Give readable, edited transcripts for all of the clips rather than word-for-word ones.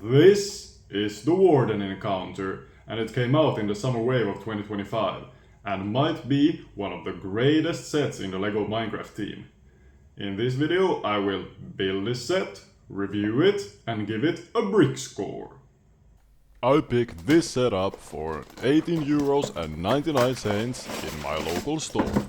This is the Warden encounter, and it came out in the summer wave of 2025, and might be one of the greatest sets in the LEGO Minecraft team. In this video I will build this set, review it, and give it a Brickscore. I picked this setup for 18 euros and 99 cents in my local store.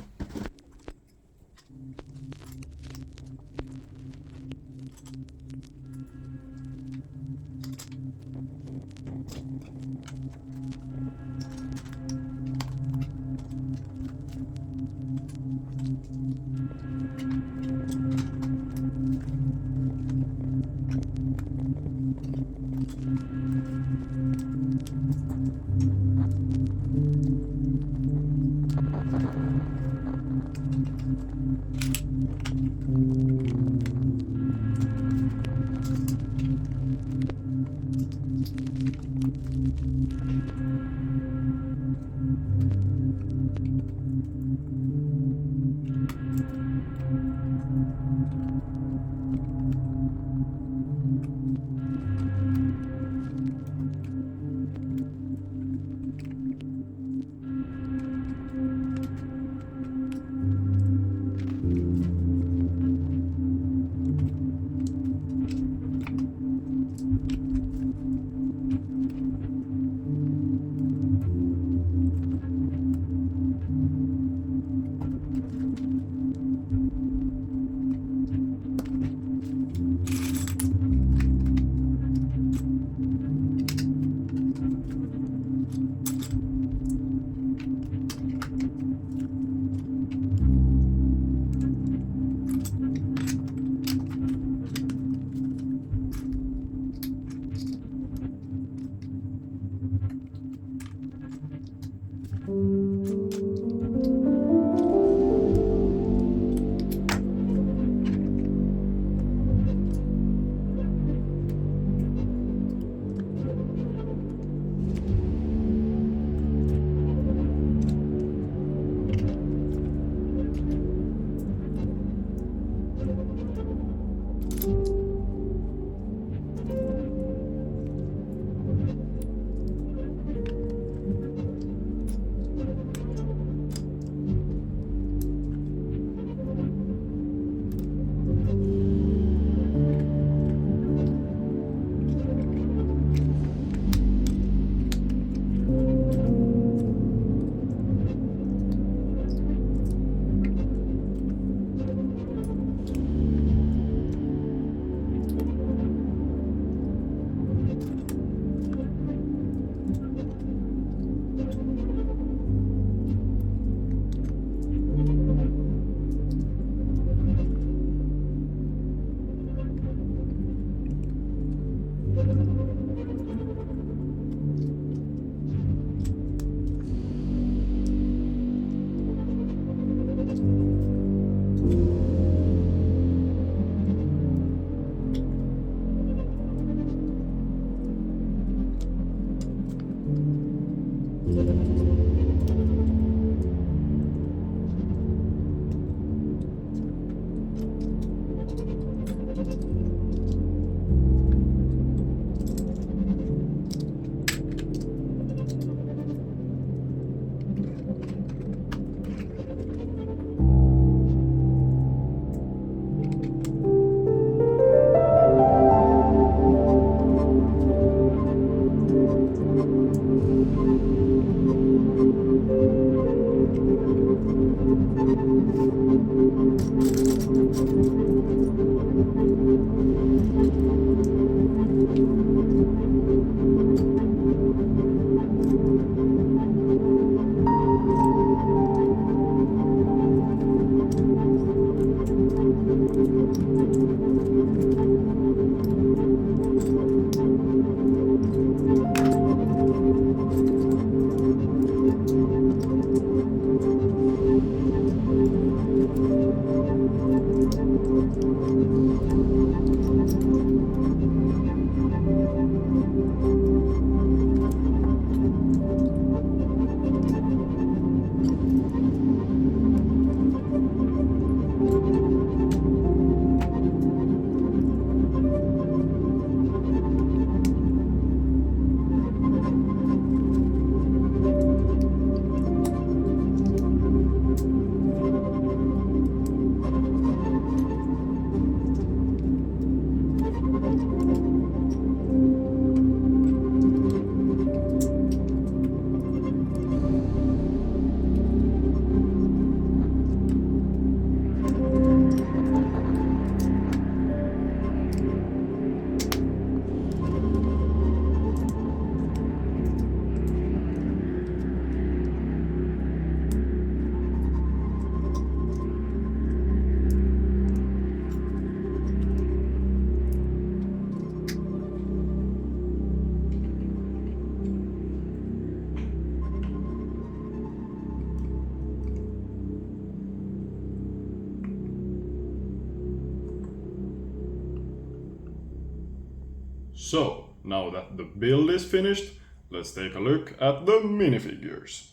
So, now that the build is finished, let's take a look at the minifigures.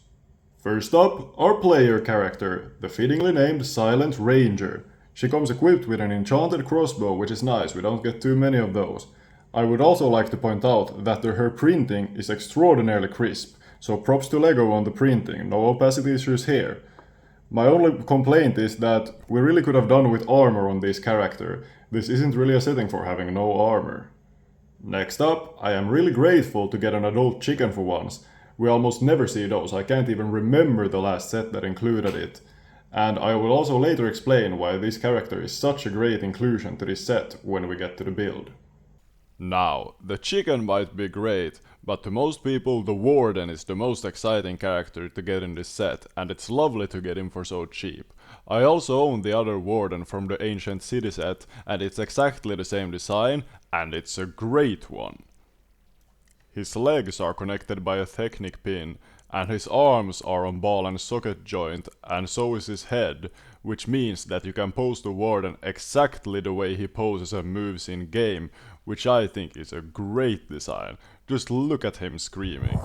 First up, our player character, the fittingly named Silent Ranger. She comes equipped with an enchanted crossbow, which is nice, we don't get too many of those. I would also like to point out that her printing is extraordinarily crisp, so props to LEGO on the printing, no opacity issues here. My only complaint is that we really could have done with armor on this character. This isn't really a setting for having no armor. Next up, I am really grateful to get an adult chicken for once. We almost never see those, I can't even remember the last set that included it. And I will also later explain why this character is such a great inclusion to this set when we get to the build. Now, the chicken might be great, but to most people the Warden is the most exciting character to get in this set, and it's lovely to get him for so cheap. I also own the other Warden from the Ancient City set, and it's exactly the same design, and it's a great one. His legs are connected by a Technic pin, and his arms are on ball and socket joint, and so is his head, which means that you can pose the Warden exactly the way he poses and moves in game, which I think is a great design. Just look at him screaming.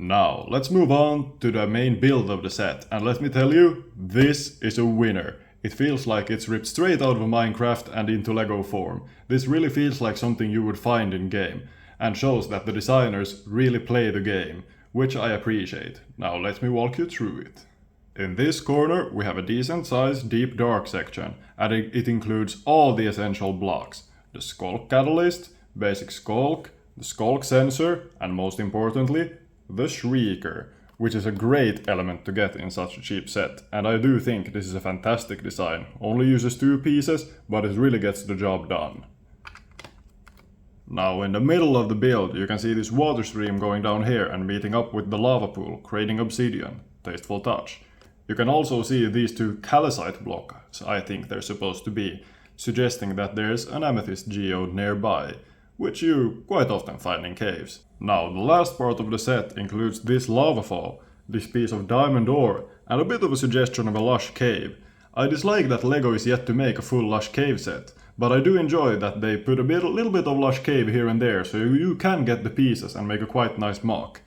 Now, let's move on to the main build of the set, and let me tell you, this is a winner. It feels like it's ripped straight out of Minecraft and into LEGO form. This really feels like something you would find in game, and shows that the designers really play the game, which I appreciate. Now let me walk you through it. In this corner we have a decent sized deep dark section, and it includes all the essential blocks. The Skulk Catalyst, Basic Skulk, the Skulk Sensor, and most importantly, the Shrieker, which is a great element to get in such a cheap set, and I do think this is a fantastic design. Only uses 2 pieces, but it really gets the job done. Now in the middle of the build you can see this water stream going down here and meeting up with the lava pool, creating obsidian. Tasteful touch. You can also see these 2 calcite blocks, I think they're supposed to be, suggesting that there's an amethyst geode nearby, which you quite often find in caves. Now the last part of the set includes this lava fall, this piece of diamond ore, and a bit of a suggestion of a lush cave. I dislike that LEGO is yet to make a full lush cave set, but I do enjoy that they put a little bit of lush cave here and there, so you can get the pieces and make a quite nice mock.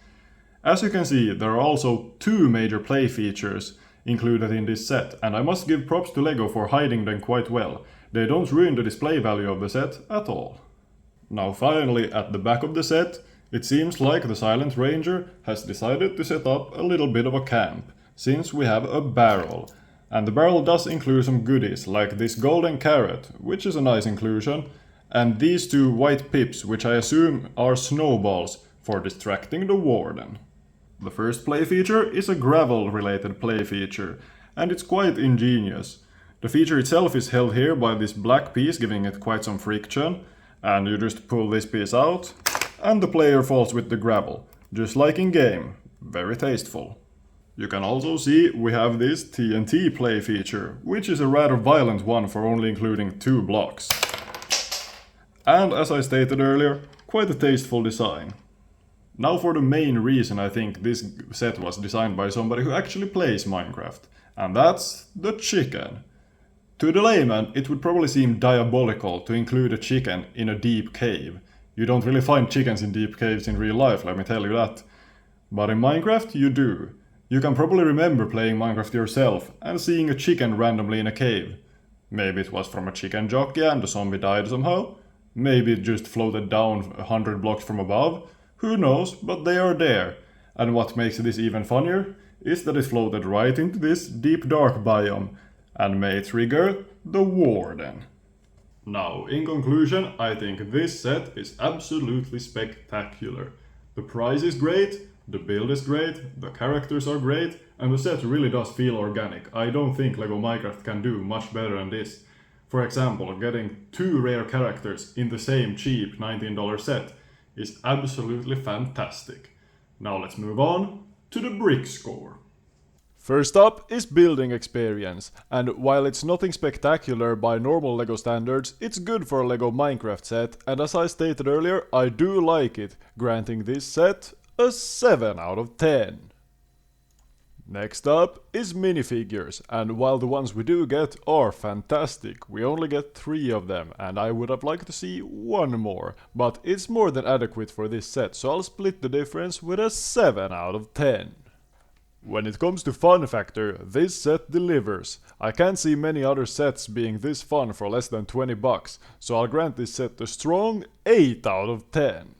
As you can see, there are also 2 major play features included in this set, and I must give props to LEGO for hiding them quite well. They don't ruin the display value of the set at all. Now finally, at the back of the set, it seems like the Silent Ranger has decided to set up a little bit of a camp, since we have a barrel. And the barrel does include some goodies, like this golden carrot, which is a nice inclusion, and these 2 white pips, which I assume are snowballs for distracting the Warden. The first play feature is a gravel-related play feature, and it's quite ingenious. The feature itself is held here by this black piece, giving it quite some friction, and you just pull this piece out, and the player falls with the gravel, just like in game. Very tasteful. You can also see we have this TNT play feature, which is a rather violent one for only including 2 blocks. And as I stated earlier, quite a tasteful design. Now for the main reason I think this set was designed by somebody who actually plays Minecraft, and that's the chicken. To the layman, it would probably seem diabolical to include a chicken in a deep cave. You don't really find chickens in deep caves in real life, let me tell you that. But in Minecraft, you do. You can probably remember playing Minecraft yourself and seeing a chicken randomly in a cave. Maybe it was from a chicken jockey and the zombie died somehow. Maybe it just floated down 100 blocks from above. Who knows, but they are there. And what makes this even funnier is that it floated right into this deep dark biome and may trigger the Warden. Now, in conclusion, I think this set is absolutely spectacular. The price is great, the build is great, the characters are great, and the set really does feel organic. I don't think LEGO Minecraft can do much better than this. For example, getting 2 rare characters in the same cheap $19 set is absolutely fantastic. Now let's move on to the Brickscore. First up is building experience, and while it's nothing spectacular by normal LEGO standards, it's good for a LEGO Minecraft set, and as I stated earlier, I do like it, granting this set a 7 out of 10. Next up is minifigures, and while the ones we do get are fantastic, we only get 3 of them, and I would have liked to see 1 more, but it's more than adequate for this set, so I'll split the difference with a 7 out of 10. When it comes to fun factor, this set delivers. I can't see many other sets being this fun for less than 20 bucks, so I'll grant this set a strong 8 out of 10.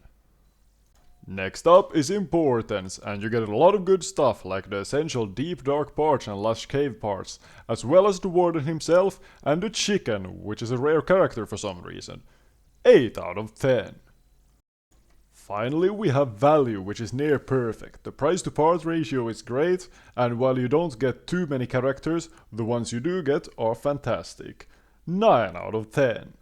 Next up is importance, and you get a lot of good stuff like the essential deep dark parts and lush cave parts, as well as the Warden himself and the chicken, which is a rare character for some reason. 8 out of 10. Finally, we have value, which is near perfect. The price to part ratio is great, and while you don't get too many characters, the ones you do get are fantastic. 9 out of 10.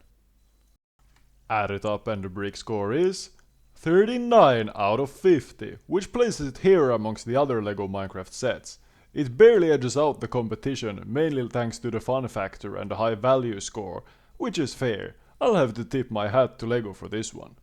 Add it up and the Brickscore is 39 out of 50, which places it here amongst the other LEGO Minecraft sets. It barely edges out the competition, mainly thanks to the fun factor and the high value score, which is fair. I'll have to tip my hat to LEGO for this one.